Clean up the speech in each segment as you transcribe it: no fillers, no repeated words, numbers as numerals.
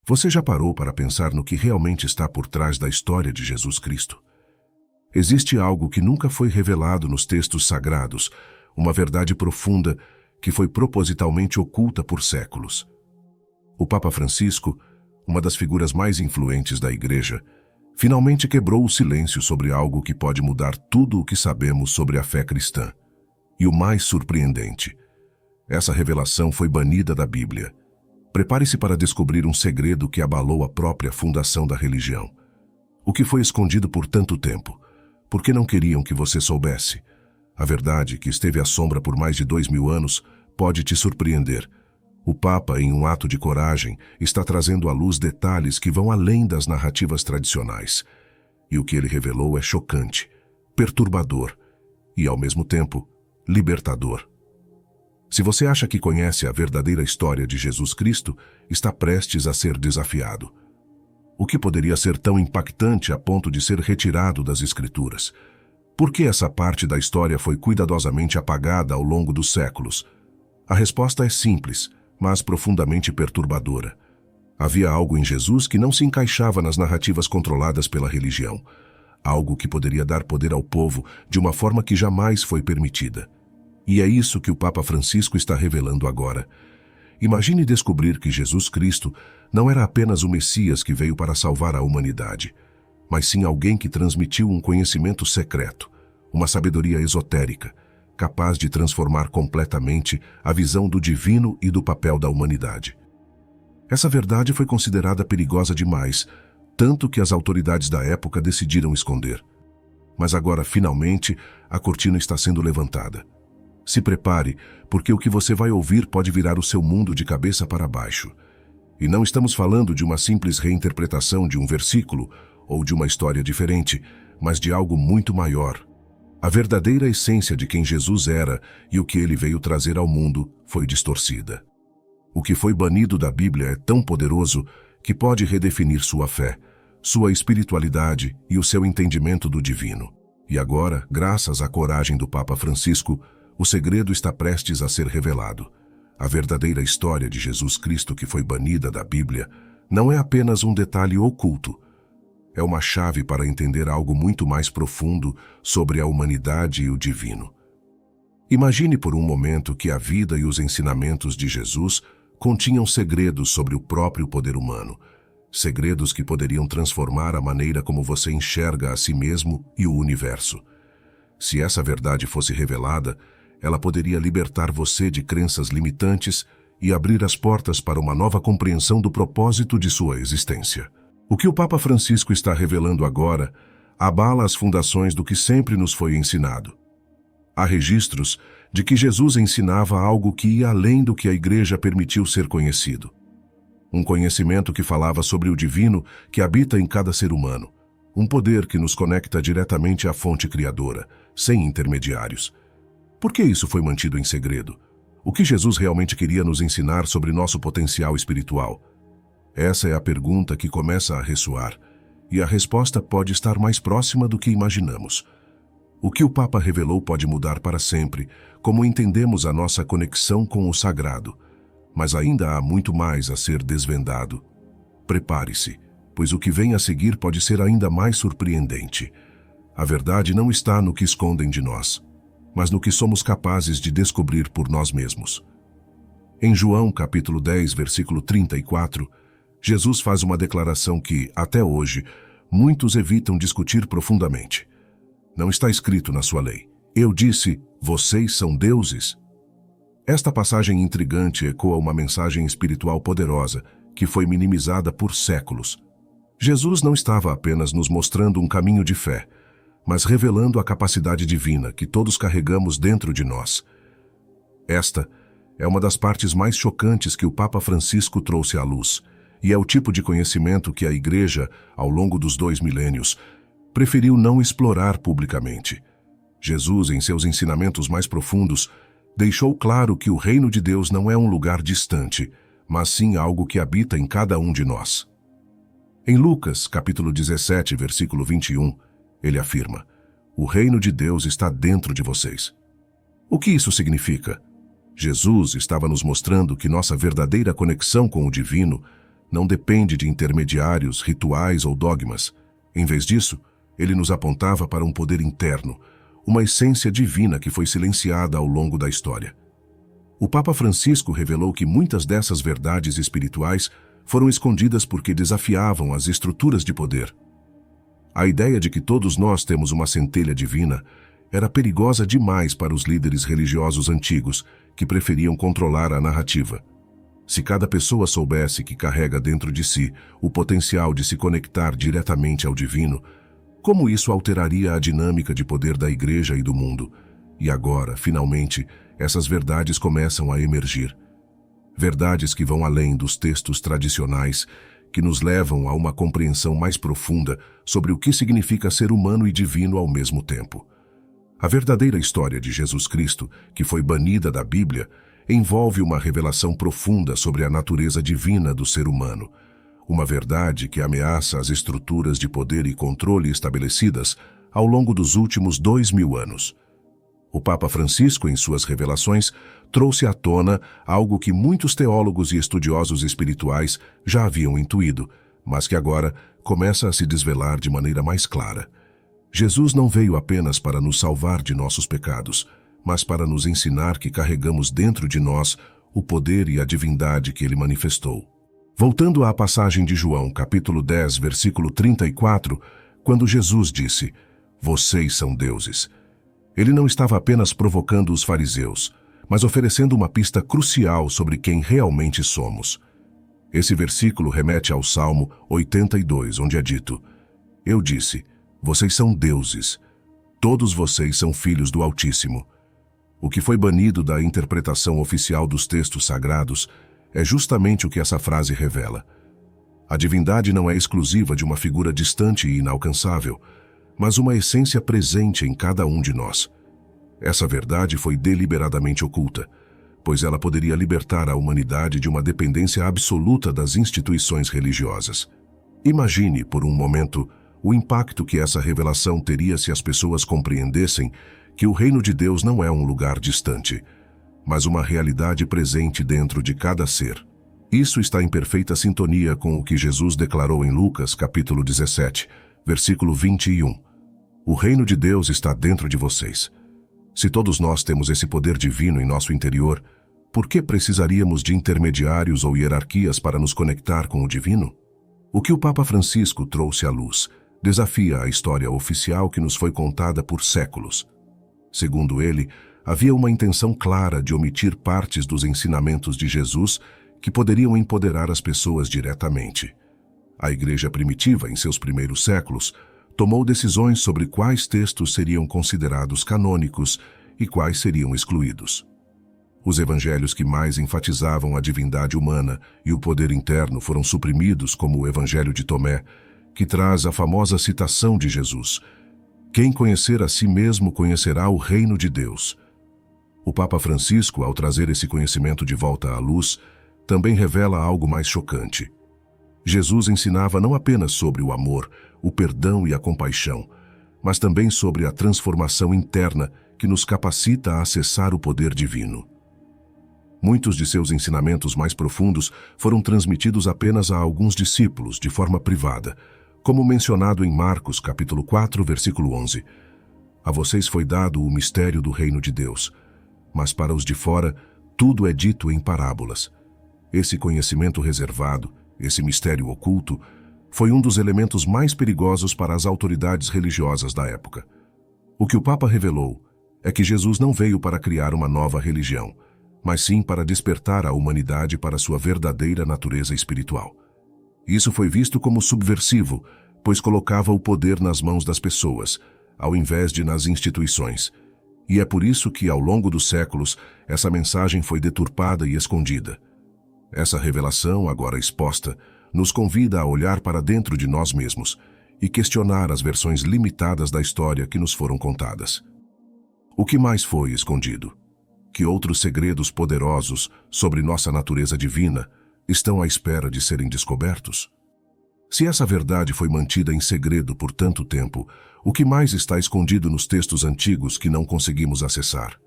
Você já parou para pensar no que realmente está por trás da história de Jesus Cristo? Existe algo que nunca foi revelado nos textos sagrados, uma verdade profunda que foi propositalmente oculta por séculos. O Papa Francisco, uma das figuras mais influentes da Igreja, finalmente quebrou o silêncio sobre algo que pode mudar tudo o que sabemos sobre a fé cristã. E o mais surpreendente, essa revelação foi banida da Bíblia. Prepare-se para descobrir um segredo que abalou a própria fundação da religião. O que foi escondido por tanto tempo? Porque não queriam que você soubesse. A verdade, que esteve à sombra por mais de 2000 anos, pode te surpreender. O Papa, em um ato de coragem, está trazendo à luz detalhes que vão além das narrativas tradicionais. E o que ele revelou é chocante, perturbador e, ao mesmo tempo, libertador. Se você acha que conhece a verdadeira história de Jesus Cristo, está prestes a ser desafiado. O que poderia ser tão impactante a ponto de ser retirado das Escrituras? Por que essa parte da história foi cuidadosamente apagada ao longo dos séculos? A resposta é simples, mas profundamente perturbadora. Havia algo em Jesus que não se encaixava nas narrativas controladas pela religião. Algo que poderia dar poder ao povo de uma forma que jamais foi permitida. E é isso que o Papa Francisco está revelando agora. Imagine descobrir que Jesus Cristo não era apenas o Messias que veio para salvar a humanidade, mas sim alguém que transmitiu um conhecimento secreto, uma sabedoria esotérica, capaz de transformar completamente a visão do divino e do papel da humanidade. Essa verdade foi considerada perigosa demais, tanto que as autoridades da época decidiram esconder. Mas agora, finalmente, a cortina está sendo levantada. Se prepare, porque o que você vai ouvir pode virar o seu mundo de cabeça para baixo. E não estamos falando de uma simples reinterpretação de um versículo ou de uma história diferente, mas de algo muito maior. A verdadeira essência de quem Jesus era e o que ele veio trazer ao mundo foi distorcida. O que foi banido da Bíblia é tão poderoso que pode redefinir sua fé, sua espiritualidade e o seu entendimento do divino. E agora, graças à coragem do Papa Francisco, o segredo está prestes a ser revelado. A verdadeira história de Jesus Cristo que foi banida da Bíblia não é apenas um detalhe oculto. É uma chave para entender algo muito mais profundo sobre a humanidade e o divino. Imagine por um momento que a vida e os ensinamentos de Jesus continham segredos sobre o próprio poder humano. Segredos que poderiam transformar a maneira como você enxerga a si mesmo e o universo. Se essa verdade fosse revelada, ela poderia libertar você de crenças limitantes e abrir as portas para uma nova compreensão do propósito de sua existência. O que o Papa Francisco está revelando agora abala as fundações do que sempre nos foi ensinado. Há registros de que Jesus ensinava algo que ia além do que a Igreja permitiu ser conhecido. Um conhecimento que falava sobre o divino que habita em cada ser humano. Um poder que nos conecta diretamente à fonte criadora, sem intermediários. Por que isso foi mantido em segredo? O que Jesus realmente queria nos ensinar sobre nosso potencial espiritual? Essa é a pergunta que começa a ressoar, e a resposta pode estar mais próxima do que imaginamos. O que o Papa revelou pode mudar para sempre, como entendemos a nossa conexão com o sagrado, mas ainda há muito mais a ser desvendado. Prepare-se, pois o que vem a seguir pode ser ainda mais surpreendente. A verdade não está no que escondem de nós, mas no que somos capazes de descobrir por nós mesmos. Em João, capítulo 10, versículo 34, Jesus faz uma declaração que, até hoje, muitos evitam discutir profundamente. Não está escrito na sua lei: eu disse, vocês são deuses? Esta passagem intrigante ecoa uma mensagem espiritual poderosa que foi minimizada por séculos. Jesus não estava apenas nos mostrando um caminho de fé, mas revelando a capacidade divina que todos carregamos dentro de nós. Esta é uma das partes mais chocantes que o Papa Francisco trouxe à luz, e é o tipo de conhecimento que a Igreja, ao longo dos 2 milênios, preferiu não explorar publicamente. Jesus, em seus ensinamentos mais profundos, deixou claro que o reino de Deus não é um lugar distante, mas sim algo que habita em cada um de nós. Em Lucas, capítulo 17, versículo 21, ele afirma: o reino de Deus está dentro de vocês. O que isso significa? Jesus estava nos mostrando que nossa verdadeira conexão com o divino não depende de intermediários, rituais ou dogmas. Em vez disso, ele nos apontava para um poder interno, uma essência divina que foi silenciada ao longo da história. O Papa Francisco revelou que muitas dessas verdades espirituais foram escondidas porque desafiavam as estruturas de poder. A ideia de que todos nós temos uma centelha divina era perigosa demais para os líderes religiosos antigos, que preferiam controlar a narrativa. Se cada pessoa soubesse que carrega dentro de si o potencial de se conectar diretamente ao divino, como isso alteraria a dinâmica de poder da Igreja e do mundo? E agora, finalmente, essas verdades começam a emergir. Verdades que vão além dos textos tradicionais, que nos levam a uma compreensão mais profunda sobre o que significa ser humano e divino ao mesmo tempo. A verdadeira história de Jesus Cristo, que foi banida da Bíblia, envolve uma revelação profunda sobre a natureza divina do ser humano, uma verdade que ameaça as estruturas de poder e controle estabelecidas ao longo dos últimos 2000 anos. O Papa Francisco, em suas revelações, trouxe à tona algo que muitos teólogos e estudiosos espirituais já haviam intuído, mas que agora começa a se desvelar de maneira mais clara. Jesus não veio apenas para nos salvar de nossos pecados, mas para nos ensinar que carregamos dentro de nós o poder e a divindade que ele manifestou. Voltando à passagem de João, capítulo 10, versículo 34, quando Jesus disse: "Vocês são deuses", ele não estava apenas provocando os fariseus, mas oferecendo uma pista crucial sobre quem realmente somos. Esse versículo remete ao Salmo 82, onde é dito: "Eu disse, vocês são deuses, todos vocês são filhos do Altíssimo." O que foi banido da interpretação oficial dos textos sagrados é justamente o que essa frase revela. A divindade não é exclusiva de uma figura distante e inalcançável, mas uma essência presente em cada um de nós. Essa verdade foi deliberadamente oculta, pois ela poderia libertar a humanidade de uma dependência absoluta das instituições religiosas. Imagine, por um momento, o impacto que essa revelação teria se as pessoas compreendessem que o reino de Deus não é um lugar distante, mas uma realidade presente dentro de cada ser. Isso está em perfeita sintonia com o que Jesus declarou em Lucas, capítulo 17, versículo 21. O reino de Deus está dentro de vocês. Se todos nós temos esse poder divino em nosso interior, por que precisaríamos de intermediários ou hierarquias para nos conectar com o divino? O que o Papa Francisco trouxe à luz desafia a história oficial que nos foi contada por séculos. Segundo ele, havia uma intenção clara de omitir partes dos ensinamentos de Jesus que poderiam empoderar as pessoas diretamente. A Igreja primitiva, em seus primeiros séculos, tomou decisões sobre quais textos seriam considerados canônicos e quais seriam excluídos. Os evangelhos que mais enfatizavam a divindade humana e o poder interno foram suprimidos, como o Evangelho de Tomé, que traz a famosa citação de Jesus: "Quem conhecer a si mesmo conhecerá o reino de Deus." O Papa Francisco, ao trazer esse conhecimento de volta à luz, também revela algo mais chocante. Jesus ensinava não apenas sobre o amor, o perdão e a compaixão, mas também sobre a transformação interna que nos capacita a acessar o poder divino. Muitos de seus ensinamentos mais profundos foram transmitidos apenas a alguns discípulos, de forma privada, como mencionado em Marcos, capítulo 4, versículo 11. "A vocês foi dado o mistério do reino de Deus, mas para os de fora tudo é dito em parábolas." Esse conhecimento reservado, esse mistério oculto, foi um dos elementos mais perigosos para as autoridades religiosas da época. O que o Papa revelou é que Jesus não veio para criar uma nova religião, mas sim para despertar a humanidade para sua verdadeira natureza espiritual. Isso foi visto como subversivo, pois colocava o poder nas mãos das pessoas, ao invés de nas instituições. E é por isso que, ao longo dos séculos, essa mensagem foi deturpada e escondida. Essa revelação, agora exposta, nos convida a olhar para dentro de nós mesmos e questionar as versões limitadas da história que nos foram contadas. O que mais foi escondido? Que outros segredos poderosos sobre nossa natureza divina estão à espera de serem descobertos? Se essa verdade foi mantida em segredo por tanto tempo, o que mais está escondido nos textos antigos que não conseguimos acessar?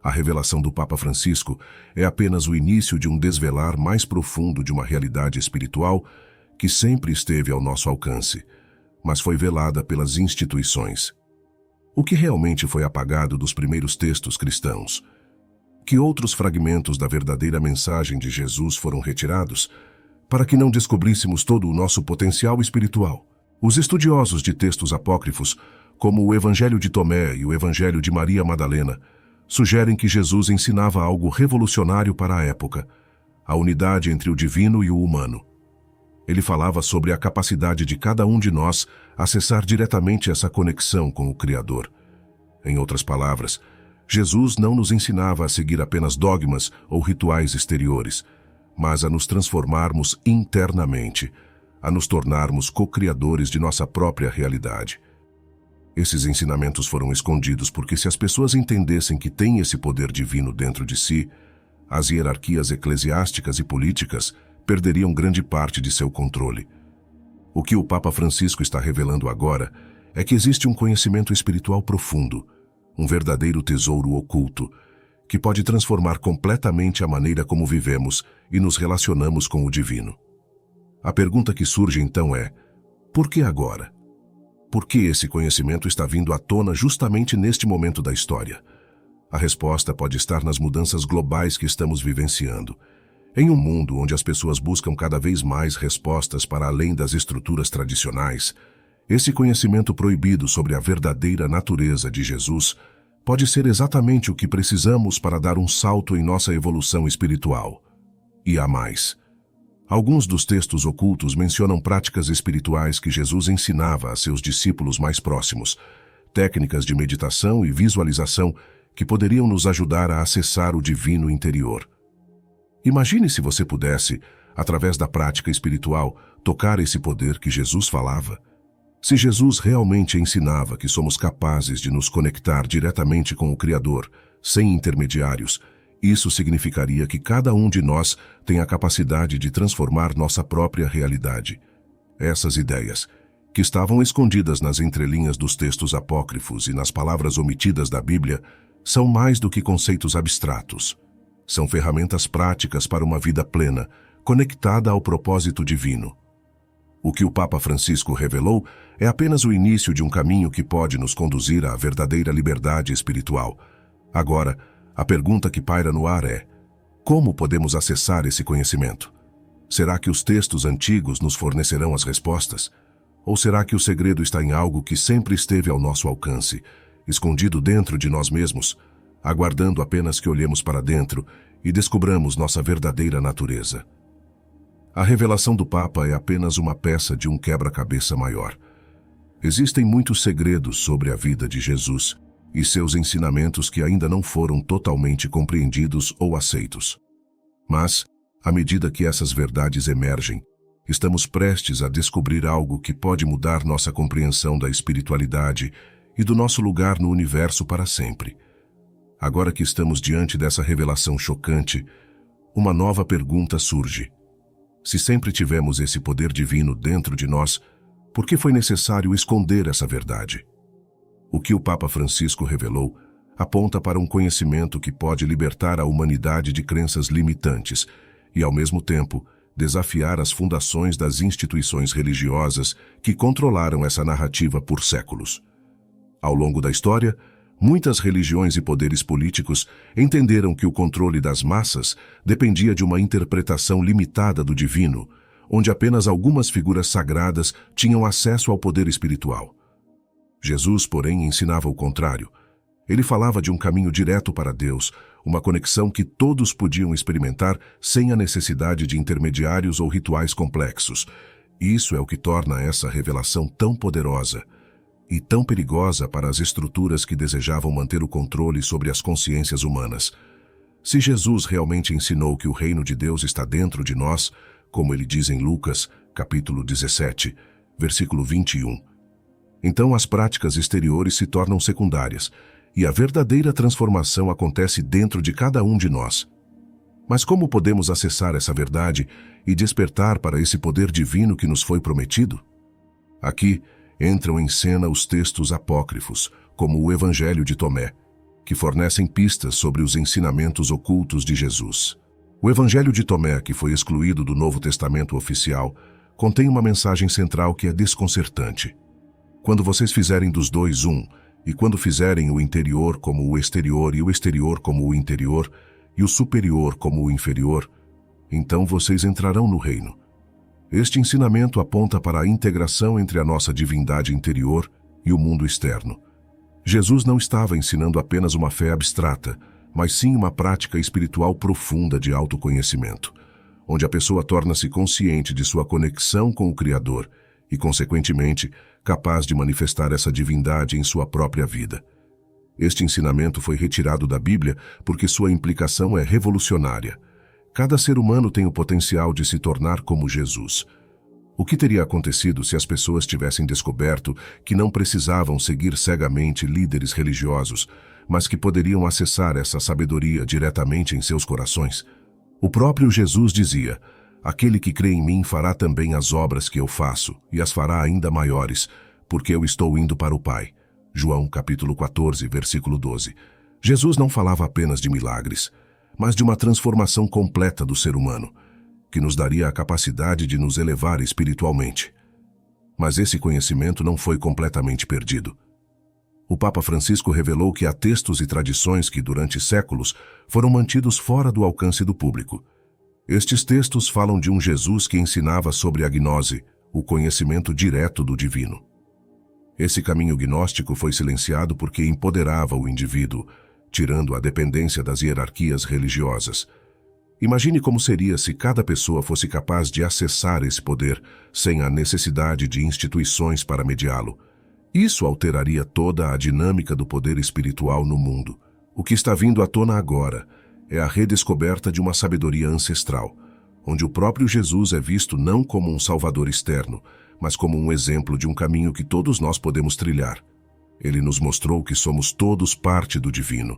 A revelação do Papa Francisco é apenas o início de um desvelar mais profundo de uma realidade espiritual que sempre esteve ao nosso alcance, mas foi velada pelas instituições. O que realmente foi apagado dos primeiros textos cristãos? Que outros fragmentos da verdadeira mensagem de Jesus foram retirados para que não descobríssemos todo o nosso potencial espiritual? Os estudiosos de textos apócrifos, como o Evangelho de Tomé e o Evangelho de Maria Madalena, sugerem que Jesus ensinava algo revolucionário para a época: a unidade entre o divino e o humano. Ele falava sobre a capacidade de cada um de nós acessar diretamente essa conexão com o Criador. Em outras palavras, Jesus não nos ensinava a seguir apenas dogmas ou rituais exteriores, mas a nos transformarmos internamente, a nos tornarmos co-criadores de nossa própria realidade. Esses ensinamentos foram escondidos porque, se as pessoas entendessem que têm esse poder divino dentro de si, as hierarquias eclesiásticas e políticas perderiam grande parte de seu controle. O que o Papa Francisco está revelando agora é que existe um conhecimento espiritual profundo, um verdadeiro tesouro oculto, que pode transformar completamente a maneira como vivemos e nos relacionamos com o divino. A pergunta que surge então é: por que agora? Por que esse conhecimento está vindo à tona justamente neste momento da história? A resposta pode estar nas mudanças globais que estamos vivenciando. Em um mundo onde as pessoas buscam cada vez mais respostas para além das estruturas tradicionais, esse conhecimento proibido sobre a verdadeira natureza de Jesus pode ser exatamente o que precisamos para dar um salto em nossa evolução espiritual. E há mais. Alguns dos textos ocultos mencionam práticas espirituais que Jesus ensinava a seus discípulos mais próximos, técnicas de meditação e visualização que poderiam nos ajudar a acessar o divino interior. Imagine se você pudesse, através da prática espiritual, tocar esse poder que Jesus falava. Se Jesus realmente ensinava que somos capazes de nos conectar diretamente com o Criador, sem intermediários, isso significaria que cada um de nós tem a capacidade de transformar nossa própria realidade. Essas ideias, que estavam escondidas nas entrelinhas dos textos apócrifos e nas palavras omitidas da Bíblia, são mais do que conceitos abstratos. São ferramentas práticas para uma vida plena, conectada ao propósito divino. O que o Papa Francisco revelou é apenas o início de um caminho que pode nos conduzir à verdadeira liberdade espiritual. Agora, a pergunta que paira no ar é: como podemos acessar esse conhecimento? Será que os textos antigos nos fornecerão as respostas? Ou será que o segredo está em algo que sempre esteve ao nosso alcance, escondido dentro de nós mesmos, aguardando apenas que olhemos para dentro e descobramos nossa verdadeira natureza? A revelação do Papa é apenas uma peça de um quebra-cabeça maior. Existem muitos segredos sobre a vida de Jesus e seus ensinamentos que ainda não foram totalmente compreendidos ou aceitos. Mas, à medida que essas verdades emergem, estamos prestes a descobrir algo que pode mudar nossa compreensão da espiritualidade e do nosso lugar no universo para sempre. Agora que estamos diante dessa revelação chocante, uma nova pergunta surge. Se sempre tivemos esse poder divino dentro de nós, por que foi necessário esconder essa verdade? O que o Papa Francisco revelou aponta para um conhecimento que pode libertar a humanidade de crenças limitantes e, ao mesmo tempo, desafiar as fundações das instituições religiosas que controlaram essa narrativa por séculos. Ao longo da história, muitas religiões e poderes políticos entenderam que o controle das massas dependia de uma interpretação limitada do divino, onde apenas algumas figuras sagradas tinham acesso ao poder espiritual. Jesus, porém, ensinava o contrário. Ele falava de um caminho direto para Deus, uma conexão que todos podiam experimentar sem a necessidade de intermediários ou rituais complexos. Isso é o que torna essa revelação tão poderosa e tão perigosa para as estruturas que desejavam manter o controle sobre as consciências humanas. Se Jesus realmente ensinou que o reino de Deus está dentro de nós, como ele diz em Lucas, capítulo 17, versículo 21, então as práticas exteriores se tornam secundárias e a verdadeira transformação acontece dentro de cada um de nós. Mas como podemos acessar essa verdade e despertar para esse poder divino que nos foi prometido? Aqui entram em cena os textos apócrifos, como o Evangelho de Tomé. que fornecem pistas sobre os ensinamentos ocultos de Jesus. O Evangelho de Tomé, que foi excluído do Novo Testamento oficial, contém uma mensagem central que é desconcertante. Quando vocês fizerem dos dois um, e quando fizerem o interior como o exterior e o exterior como o interior, e o superior como o inferior, então vocês entrarão no reino. Este ensinamento aponta para a integração entre a nossa divindade interior e o mundo externo. Jesus não estava ensinando apenas uma fé abstrata, mas sim uma prática espiritual profunda de autoconhecimento, onde a pessoa torna-se consciente de sua conexão com o Criador e, consequentemente, capaz de manifestar essa divindade em sua própria vida. Este ensinamento foi retirado da Bíblia porque sua implicação é revolucionária. Cada ser humano tem o potencial de se tornar como Jesus. O que teria acontecido se as pessoas tivessem descoberto que não precisavam seguir cegamente líderes religiosos, mas que poderiam acessar essa sabedoria diretamente em seus corações? O próprio Jesus dizia: "Aquele que crê em mim fará também as obras que eu faço, e as fará ainda maiores, porque eu estou indo para o Pai." João capítulo 14, versículo 12. Jesus não falava apenas de milagres, mas de uma transformação completa do ser humano, que nos daria a capacidade de nos elevar espiritualmente. Mas esse conhecimento não foi completamente perdido. O Papa Francisco revelou que há textos e tradições que, durante séculos, foram mantidos fora do alcance do público. Estes textos falam de um Jesus que ensinava sobre a gnose, o conhecimento direto do divino. Esse caminho gnóstico foi silenciado porque empoderava o indivíduo, tirando a dependência das hierarquias religiosas. Imagine como seria se cada pessoa fosse capaz de acessar esse poder sem a necessidade de instituições para mediá-lo. Isso alteraria toda a dinâmica do poder espiritual no mundo. O que está vindo à tona agora é a redescoberta de uma sabedoria ancestral, onde o próprio Jesus é visto não como um salvador externo, mas como um exemplo de um caminho que todos nós podemos trilhar. Ele nos mostrou que somos todos parte do divino,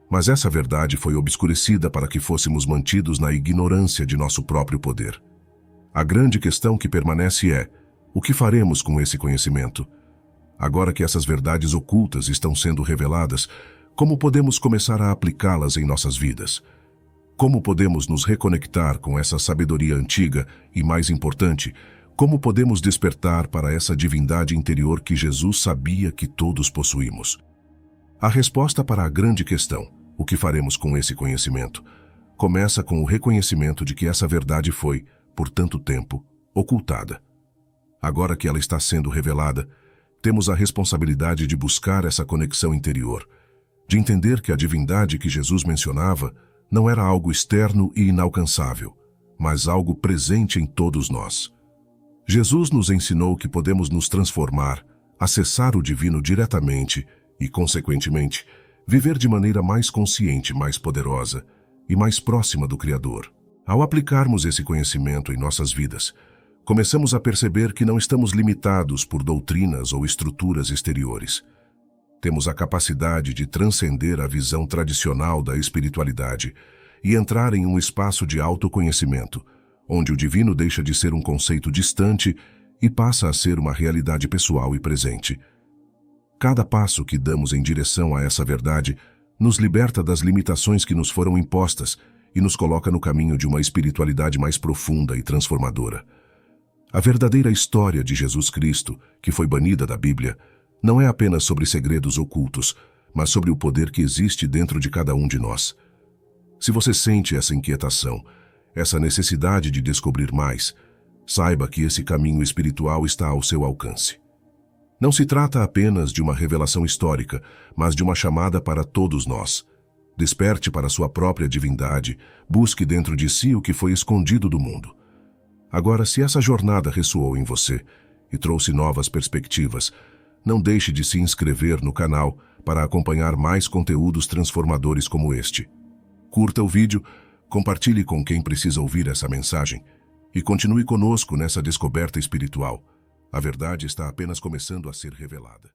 mas essa verdade foi obscurecida para que fôssemos mantidos na ignorância de nosso próprio poder. A grande questão que permanece é: o que faremos com esse conhecimento? Agora que essas verdades ocultas estão sendo reveladas, como podemos começar a aplicá-las em nossas vidas? Como podemos nos reconectar com essa sabedoria antiga e, mais importante, como podemos despertar para essa divindade interior que Jesus sabia que todos possuímos? A resposta para a grande questão, o que faremos com esse conhecimento, começa com o reconhecimento de que essa verdade foi, por tanto tempo, ocultada. Agora que ela está sendo revelada, temos a responsabilidade de buscar essa conexão interior, de entender que a divindade que Jesus mencionava não era algo externo e inalcançável, mas algo presente em todos nós. Jesus nos ensinou que podemos nos transformar, acessar o divino diretamente e, consequentemente, viver de maneira mais consciente, mais poderosa e mais próxima do Criador. Ao aplicarmos esse conhecimento em nossas vidas, começamos a perceber que não estamos limitados por doutrinas ou estruturas exteriores. Temos a capacidade de transcender a visão tradicional da espiritualidade e entrar em um espaço de autoconhecimento, onde o divino deixa de ser um conceito distante e passa a ser uma realidade pessoal e presente. Cada passo que damos em direção a essa verdade nos liberta das limitações que nos foram impostas e nos coloca no caminho de uma espiritualidade mais profunda e transformadora. A verdadeira história de Jesus Cristo, que foi banida da Bíblia, não é apenas sobre segredos ocultos, mas sobre o poder que existe dentro de cada um de nós. Se você sente essa inquietação, essa necessidade de descobrir mais, saiba que esse caminho espiritual está ao seu alcance. Não se trata apenas de uma revelação histórica, mas de uma chamada para todos nós. Desperte para sua própria divindade, busque dentro de si o que foi escondido do mundo. Agora, se essa jornada ressoou em você e trouxe novas perspectivas, não deixe de se inscrever no canal para acompanhar mais conteúdos transformadores como este. Curta o vídeo, compartilhe com quem precisa ouvir essa mensagem e continue conosco nessa descoberta espiritual. A verdade está apenas começando a ser revelada.